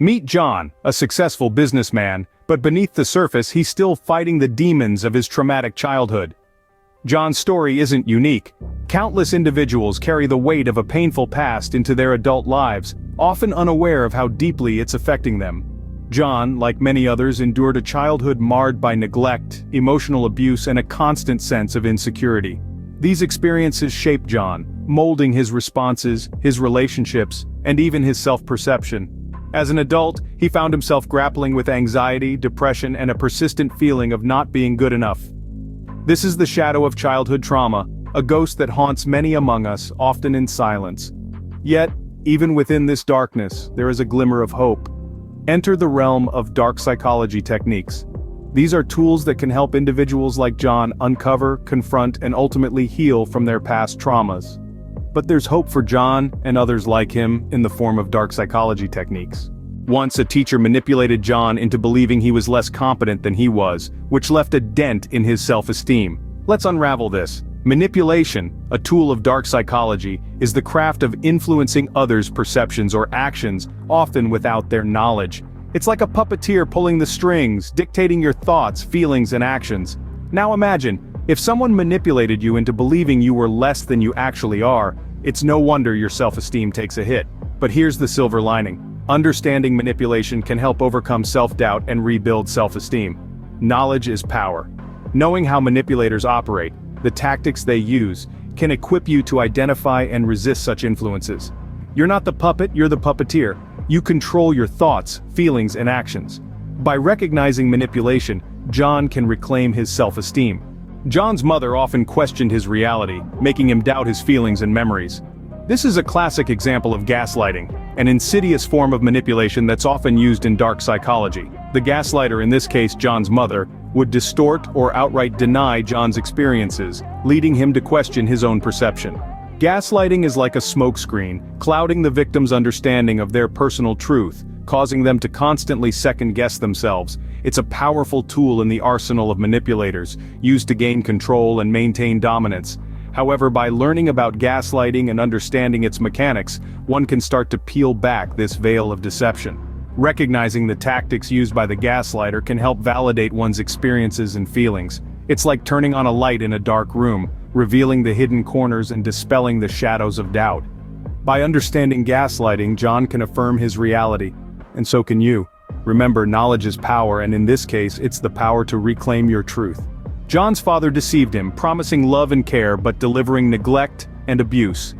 Meet John, a successful businessman, but beneath the surface he's still fighting the demons of his traumatic childhood. John's story isn't unique. Countless individuals carry the weight of a painful past into their adult lives, often unaware of how deeply it's affecting them. John, like many others, endured a childhood marred by neglect, emotional abuse, and a constant sense of insecurity. These experiences shaped John, molding his responses, his relationships, and even his self-perception. As an adult, he found himself grappling with anxiety, depression, and a persistent feeling of not being good enough. This is the shadow of childhood trauma, a ghost that haunts many among us, often in silence. Yet, even within this darkness, there is a glimmer of hope. Enter the realm of dark psychology techniques. These are tools that can help individuals like John uncover, confront, and ultimately heal from their past traumas. But there's hope for John and others like him in the form of dark psychology techniques. Once a teacher manipulated John into believing he was less competent than he was, which left a dent in his self-esteem. Let's unravel this. Manipulation, a tool of dark psychology, is the craft of influencing others' perceptions or actions, often without their knowledge. It's like a puppeteer pulling the strings, dictating your thoughts, feelings, and actions. Now imagine, if someone manipulated you into believing you were less than you actually are, it's no wonder your self-esteem takes a hit. But here's the silver lining. Understanding manipulation can help overcome self-doubt and rebuild self-esteem. Knowledge is power. Knowing how manipulators operate, the tactics they use, can equip you to identify and resist such influences. You're not the puppet, you're the puppeteer. You control your thoughts, feelings, and actions. By recognizing manipulation, John can reclaim his self-esteem. John's mother often questioned his reality, making him doubt his feelings and memories. This is a classic example of gaslighting, an insidious form of manipulation that's often used in dark psychology. The gaslighter, in this case John's mother, would distort or outright deny John's experiences, leading him to question his own perception. Gaslighting is like a smokescreen, clouding the victim's understanding of their personal truth, causing them to constantly second-guess themselves. It's a powerful tool in the arsenal of manipulators, used to gain control and maintain dominance. However, by learning about gaslighting and understanding its mechanics, one can start to peel back this veil of deception. Recognizing the tactics used by the gaslighter can help validate one's experiences and feelings. It's like turning on a light in a dark room, revealing the hidden corners and dispelling the shadows of doubt. By understanding gaslighting, John can affirm his reality, and so can you. Remember, knowledge is power, and in this case, it's the power to reclaim your truth. John's father deceived him, promising love and care but delivering neglect and abuse.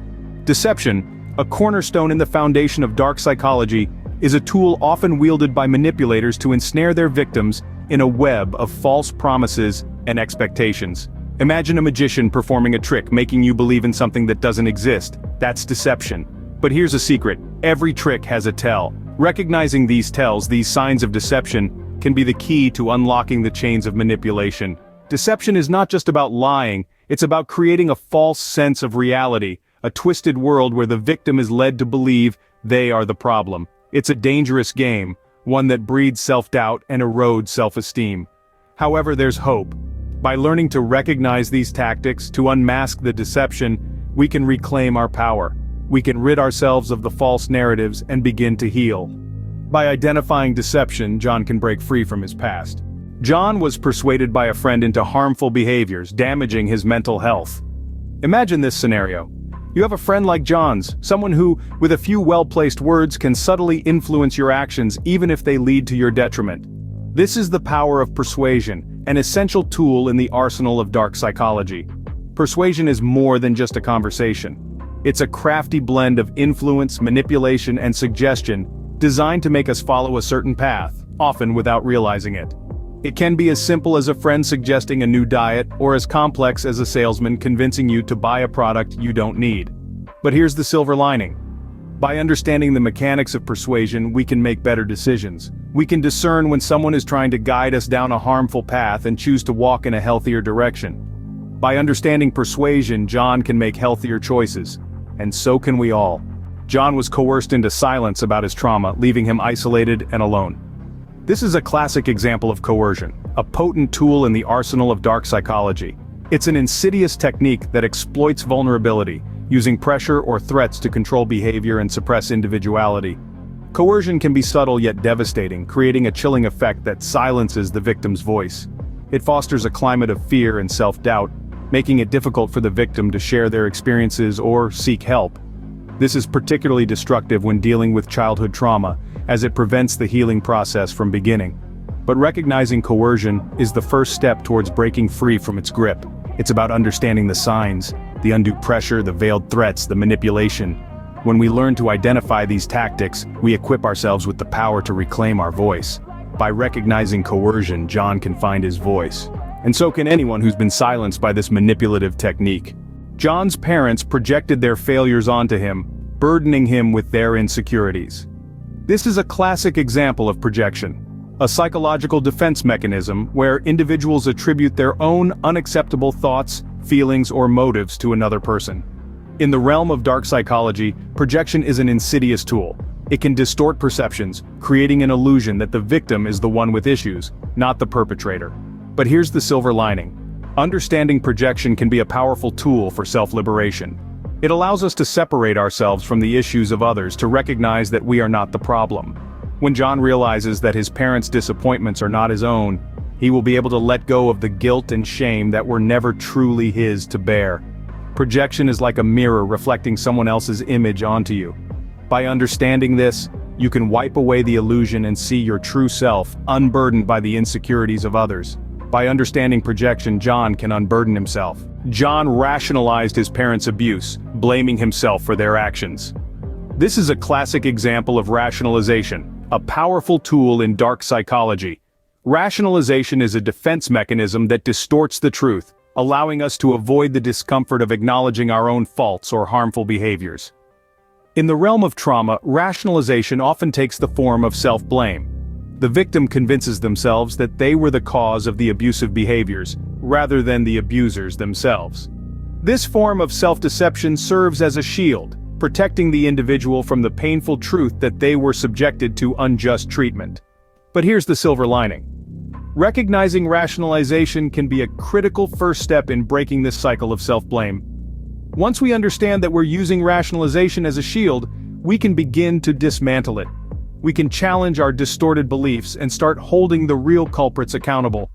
Deception, a cornerstone in the foundation of dark psychology, is a tool often wielded by manipulators to ensnare their victims in a web of false promises and expectations. Imagine a magician performing a trick, making you believe in something that doesn't exist. That's deception. But here's a secret: every trick has a tell. Recognizing these tells, these signs of deception, can be the key to unlocking the chains of manipulation. Deception is not just about lying, it's about creating a false sense of reality, a twisted world where the victim is led to believe they are the problem. It's a dangerous game, one that breeds self-doubt and erodes self-esteem. However, there's hope. By learning to recognize these tactics, to unmask the deception, we can reclaim our power. We can rid ourselves of the false narratives and begin to heal. By identifying deception, John can break free from his past. John was persuaded by a friend into harmful behaviors, damaging his mental health. Imagine this scenario. You have a friend like John's, someone who, with a few well-placed words, can subtly influence your actions even if they lead to your detriment. This is the power of persuasion, an essential tool in the arsenal of dark psychology. Persuasion is more than just a conversation. It's a crafty blend of influence, manipulation, and suggestion, designed to make us follow a certain path, often without realizing it. It can be as simple as a friend suggesting a new diet, or as complex as a salesman convincing you to buy a product you don't need. But here's the silver lining. By understanding the mechanics of persuasion, we can make better decisions. We can discern when someone is trying to guide us down a harmful path and choose to walk in a healthier direction. By understanding persuasion, John can make healthier choices. And so can we all. John was coerced into silence about his trauma, leaving him isolated and alone. This is a classic example of coercion, a potent tool in the arsenal of dark psychology. It's an insidious technique that exploits vulnerability, using pressure or threats to control behavior and suppress individuality. Coercion can be subtle yet devastating, creating a chilling effect that silences the victim's voice. It fosters a climate of fear and self-doubt, making it difficult for the victim to share their experiences or seek help. This is particularly destructive when dealing with childhood trauma, as it prevents the healing process from beginning. But recognizing coercion is the first step towards breaking free from its grip. It's about understanding the signs, the undue pressure, the veiled threats, the manipulation. When we learn to identify these tactics, we equip ourselves with the power to reclaim our voice. By recognizing coercion, John can find his voice. And so can anyone who's been silenced by this manipulative technique. John's parents projected their failures onto him, burdening him with their insecurities. This is a classic example of projection, a psychological defense mechanism where individuals attribute their own unacceptable thoughts, feelings, or motives to another person. In the realm of dark psychology, projection is an insidious tool. It can distort perceptions, creating an illusion that the victim is the one with issues, not the perpetrator. But here's the silver lining. Understanding projection can be a powerful tool for self-liberation. It allows us to separate ourselves from the issues of others, to recognize that we are not the problem. When John realizes that his parents' disappointments are not his own, he will be able to let go of the guilt and shame that were never truly his to bear. Projection is like a mirror reflecting someone else's image onto you. By understanding this, you can wipe away the illusion and see your true self, unburdened by the insecurities of others. By understanding projection, John can unburden himself. John rationalized his parents' abuse, blaming himself for their actions. This is a classic example of rationalization, a powerful tool in dark psychology. Rationalization is a defense mechanism that distorts the truth, allowing us to avoid the discomfort of acknowledging our own faults or harmful behaviors. In the realm of trauma, rationalization often takes the form of self-blame. The victim convinces themselves that they were the cause of the abusive behaviors, rather than the abusers themselves. This form of self-deception serves as a shield, protecting the individual from the painful truth that they were subjected to unjust treatment. But here's the silver lining. Recognizing rationalization can be a critical first step in breaking this cycle of self-blame. Once we understand that we're using rationalization as a shield, we can begin to dismantle it. We can challenge our distorted beliefs and start holding the real culprits accountable.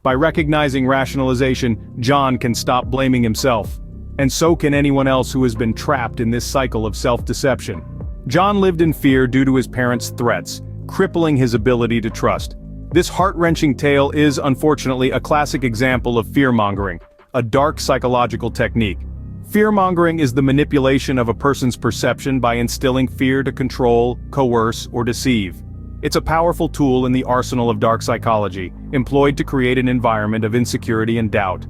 By recognizing rationalization, John can stop blaming himself. And so can anyone else who has been trapped in this cycle of self-deception. John lived in fear due to his parents' threats, crippling his ability to trust. This heart-wrenching tale is, unfortunately, a classic example of fearmongering, a dark psychological technique. Fearmongering is the manipulation of a person's perception by instilling fear to control, coerce, or deceive. It's a powerful tool in the arsenal of dark psychology, employed to create an environment of insecurity and doubt.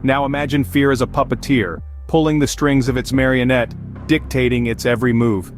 Now imagine fear as a puppeteer, pulling the strings of its marionette, dictating its every move.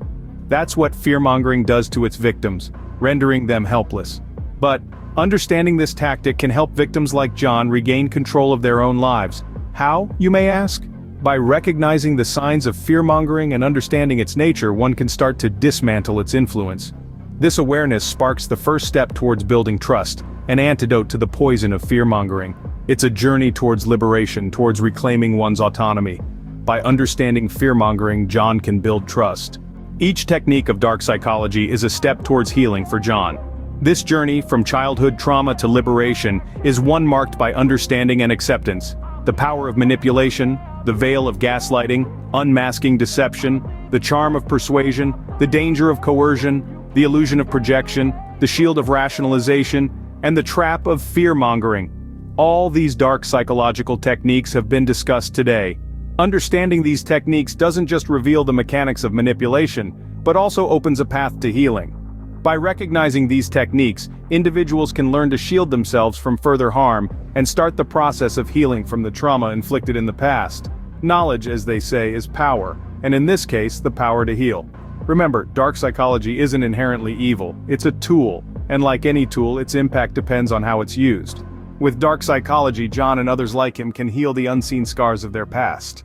That's what fearmongering does to its victims, rendering them helpless. But understanding this tactic can help victims like John regain control of their own lives. How, you may ask? By recognizing the signs of fearmongering and understanding its nature, one can start to dismantle its influence. This awareness sparks the first step towards building trust, an antidote to the poison of fearmongering. It's a journey towards liberation, towards reclaiming one's autonomy. By understanding fearmongering, John can build trust. Each technique of dark psychology is a step towards healing for John. This journey, from childhood trauma to liberation, is one marked by understanding and acceptance. The power of manipulation, the veil of gaslighting, unmasking deception, the charm of persuasion, the danger of coercion, the illusion of projection, the shield of rationalization, and the trap of fearmongering. All these dark psychological techniques have been discussed today. Understanding these techniques doesn't just reveal the mechanics of manipulation, but also opens a path to healing. By recognizing these techniques, individuals can learn to shield themselves from further harm and start the process of healing from the trauma inflicted in the past. Knowledge, as they say, is power, and in this case, the power to heal. Remember, dark psychology isn't inherently evil, it's a tool, and like any tool, its impact depends on how it's used. With dark psychology, John and others like him can heal the unseen scars of their past.